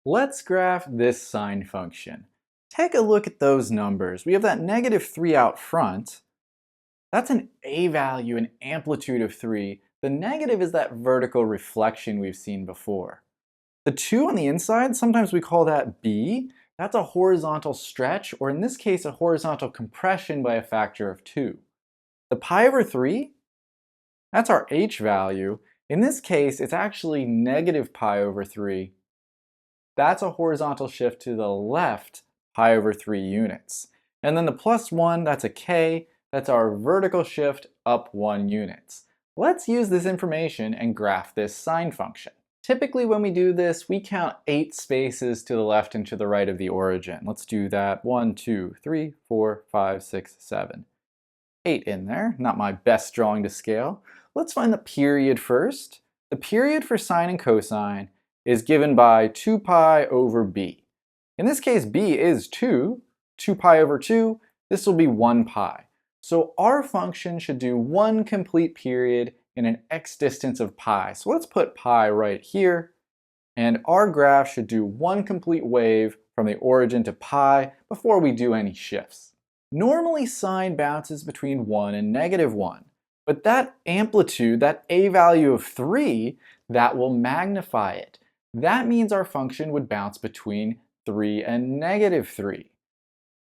Let's graph this sine function. Take a look at those numbers. We have that -3 out front. That's an a value, an amplitude of 3. The negative is that vertical reflection we've seen before. The 2 on the inside, sometimes we call that b. That's a horizontal stretch, or in this case, a horizontal compression by a factor of 2. The pi over 3, that's our h value. In this case, it's actually negative pi over 3. That's a horizontal shift to the left pi over 3 units. And then the +1, that's a k. That's our vertical shift up 1 units. Let's use this information and graph this sine function. Typically when we do this, we count 8 spaces to the left and to the right of the origin. Let's do that. 1, 2, 3, 4, 5, 6, 7. 8 in there. Not my best drawing to scale. Let's find the period first. The period for sine and cosine is given by 2 pi over b. In this case, b is 2 pi over 2. This will be 1 pi. So our function should do 1 complete period in an x distance of pi. So let's put pi right here. And our graph should do 1 complete wave from the origin to pi before we do any shifts. Normally sine bounces between 1 and -1. But that amplitude, that a value of 3, that will magnify it. That means our function would bounce between 3 and -3.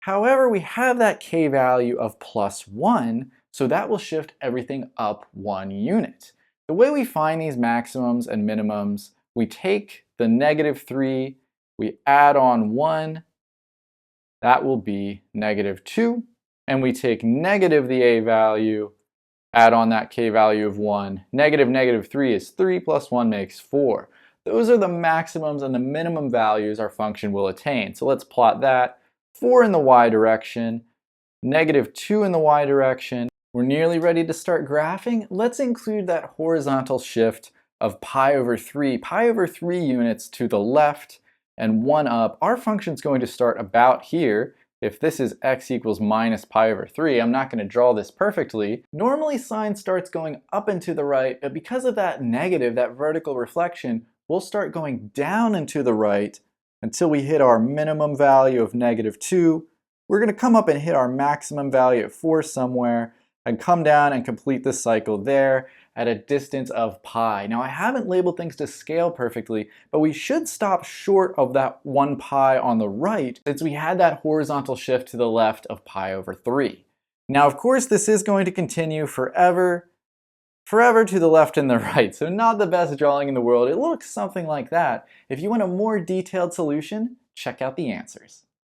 However, we have that k value of +1, so that will shift everything up 1 unit. The way we find these maximums and minimums, we take the -3, we add on 1, that will be -2, and we take negative the a value, add on that k value of 1. -3 is 3 plus 1 makes 4. Those are the maximums and the minimum values our function will attain. So let's plot that. 4 in the y direction, -2 in the y direction. We're nearly ready to start graphing. Let's include that horizontal shift of pi over 3 units to the left and 1 up. Our function's going to start about here. If this is x equals minus pi over 3, I'm not going to draw this perfectly. Normally sine starts going up and to the right, but because of that negative, that vertical reflection, we'll start going down and to the right until we hit our minimum value of -2. We're going to come up and hit our maximum value at 4 somewhere and come down and complete this cycle there at a distance of pi. Now I haven't labeled things to scale perfectly, but we should stop short of that 1 pi on the right since we had that horizontal shift to the left of pi over 3. Now of course this is going to continue forever to the left and the right, so not the best drawing in the world. It looks something like that. If you want a more detailed solution, check out the answers.